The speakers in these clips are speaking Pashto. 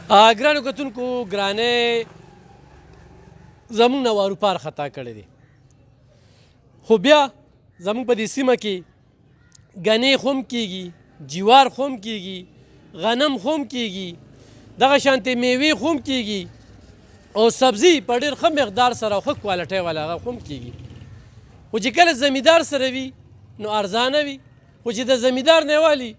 ګرانو کتونکو ګرانۍ زموږ نه واروپار خطا کړی دی خو بیا زموږ په دې سیمه کې ګنې خو هم کیږي جوار خو هم کیږي غنم خو هم کیږي دغه شانتې میوې خو هم کیږي او سبزي په ډېر ښه مقدار سره او ښه کوالټۍ والا هغه خو هم کیږي خو چې کله زمیندار سره وي نو ارزانه وي خو چې د زمیندار نه والي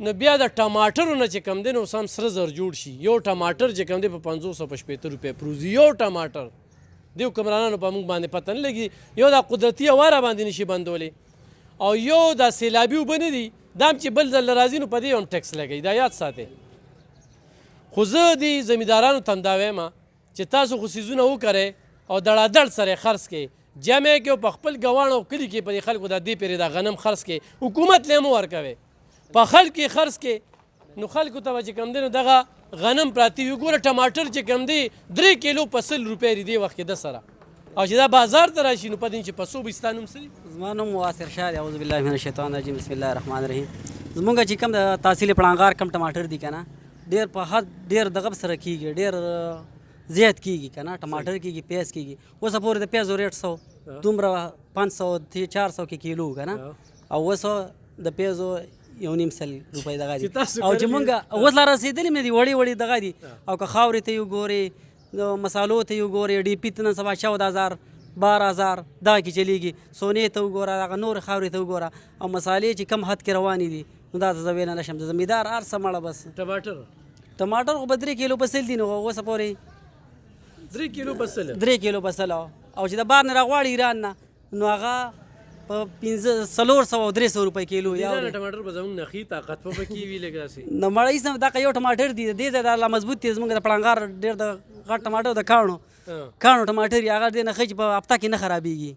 نو بیا د ټماټرو نه چې کم دی نو اوس هم سره زر جوړ شي یو ټماټر چې کم دی په 550 روپۍ پروزي یو ټماټر دې حکمرانانو په موږ باندې پته نه لګي یو دا قدرتي اواره باندې نشي بندولی او یو دا سیلابي اوبه نه دي دا هم چې بل ځل راځي نو په دې هم ټکس لګوي دا یاد ساتئ خو زه دې زمیندارانو ته همدا وایم چې تاسو خو څیزونه وکرئ او دړادړ سره یې خرڅ کړئ جمع یې کړئ او په خپل ګواڼ او کلي کې په دې خلکو دا دې پېرې دا غنم خرڅ کړئ حکومت له یې مه ورکوئ په خلک یې خرڅ کړئ نو خلکو ته به چې کوم دی نو دغه غنم پراته وي ګوره ټماټر چې کوم دی 3 کیلو په 100 روپۍ دی دې وخت کې ده سره او چې دا بازار ته راشي نو پته چې په څو به ستا نوم څه دی زما نوم واسر شاه دی اعوذ بالله من الشیطان الرجیم بسم الله الرحمن الرحیم زمونږ چې کوم د تحصیل پړانګار کم ټماټر دي که نه ډېر په حد ډېر دغه سره کېږي ډېر زیات کېږي که نه ټماټر کېږي پیاز کېږي اوس پورې د پیازو ریټ 100 دومره 500 400 کې کیلو که نه او اوس د پیازو 1.5 روپۍ دغه دي او چې مونږ اوس لا رسېدلي نه دي وړې وړې دغه دي او که خاورې ته یې وګورې د مسالو ته یې وګورې ډي پي ته نن سبا 14000 12000 دغه کې چلیږي سونې ته وګوره هغه نورې خاورې ته وګوره او مسالې چې کم حد کې روانې دي نو دا ته زه ویلی نه شم د زمیندار هر څه مړه بس ټماټر خو به 3 کیلو په سل دي نو اوسه پورې 3 کیلو په سل 3 کیلو په سل او چې د بار نه راغواړي ایران نه نو هغه په 400 او 300 روپۍ کیلو یا ټماټر به زموږ نخي طاقت په کې وي لږ داسې نو مړی سم دا یو ټماټر دی دې ځای دا مضبوط دی زموږ د پړانګار ډېر د غټ ټماټر د کاڼو ټماټر هغه دې نخي چې په هفته کې نه خرابېږي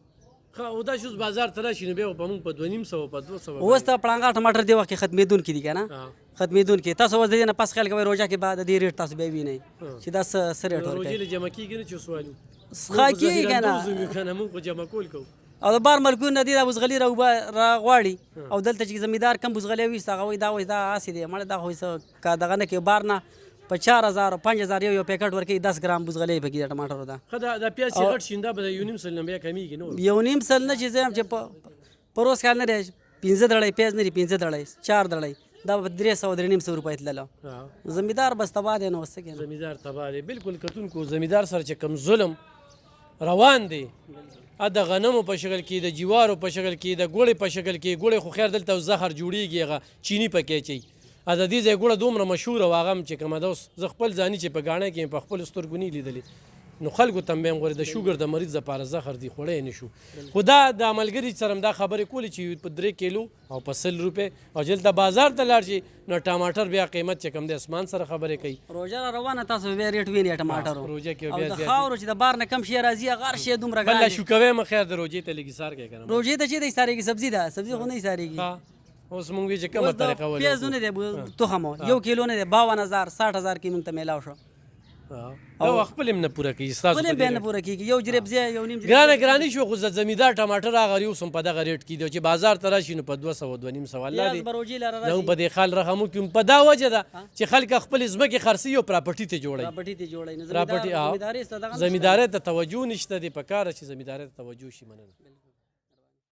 او دا شوز بازار ته راشي نو بیا به موږ په 250 په 200 اوس ته پړانګار ټماټر دې وخت کې ختمېدونکي دي که نه ختمېدونکي تاسو اوس د دې نه پس خیال کوئ روژه کې بعد د دې ریټ تاسو بیا وینئ چې دا څه ریټ ورکوي روژې له جمع کېږي نه چې اوس والو ښه کېږي که نه موږ خو جمع کول کوو او د بار ملکونه دي دا بوزغلي راغواړي او دلته چې زمیندار کم بوزغلی ویست هغه وایي دا وایي دا هسې دی مړه دا خو که دغه نه کوي بار نه په 4000 5000 یو پیکټ ورکوي 10 ګرام بوزغلی پکې د ټماټرو ده ښه دا پیاز چې غټ شي دا به 1.5 سل نه بیا کمیږي نو 1.5 سل نه چې زه یم چې په روز خیال نه دی 15 دړۍ پیاز نه دي 15 دړۍ 4 دړۍ دا به 300 350 روپۍ تلله زمیندار بس تباه دی نو څه کوي زمیندار تباه دی بالکل کتونکو زمیندار سره چې کم ظلم روان دی د غنمو په شکل کې د جوارو په شکل کې د ګوړې په شکل کې ګوړې خو خیر دلته زهر جوړېږي هغه چینی پکې اچوي د دې ځای ګوړه دومره مشهوره وه هغه هم چې کومه ده اوس زه خپل ځاني چې په ګاڼه کې په خپلو سترګو نه لیدلې نو خلکو ته هم غورې د شوګر د مریض دپاره زهر دی خوړی نه شو خو دا د ملګري سره هم دا خبرې کولې چې په 3 کیلو او په 100 روپۍ او چې دلته بازار ته لاړ شي نو ټماټر بیا قیمت چې کم دی اسمان سره خبرې کوي روژه را روانه تاسو بیا ریټ وینئ ټماټرو روژه کې او بیا د خاورو چې د بار نه کم شي راځي هغه هر شی دومره بله شو کوی مه خیر د روژې ته لږ ایسار کوي که نه روژې ته چې دی ایسارېږي سبزي ده سبزي خو نه ایسارېږي اوس مونږ وی چې کومه طریقه ولرو پیاز نه دی تخم یو کیلو نه دی 52000 60000 کې مونږ ته میلاو شو او خپل هم نه پوره کیږي تاسو خپل به نه پوره کیږي یو جریب ځای یو نیم ګرانی شو خو زمیندار ټماټر هغه یو سم په دغه ریټ کې دی چې بازار ته راشي نو په 200 2.5 الله دی نو په دې خال رقمو کې په دا وجه ده چې خلک خپل ځمکې خرڅي او پراپرټي ته جوړي زمینداري ته توجه نشته دی په کار چې زمینداري ته توجه شي مننه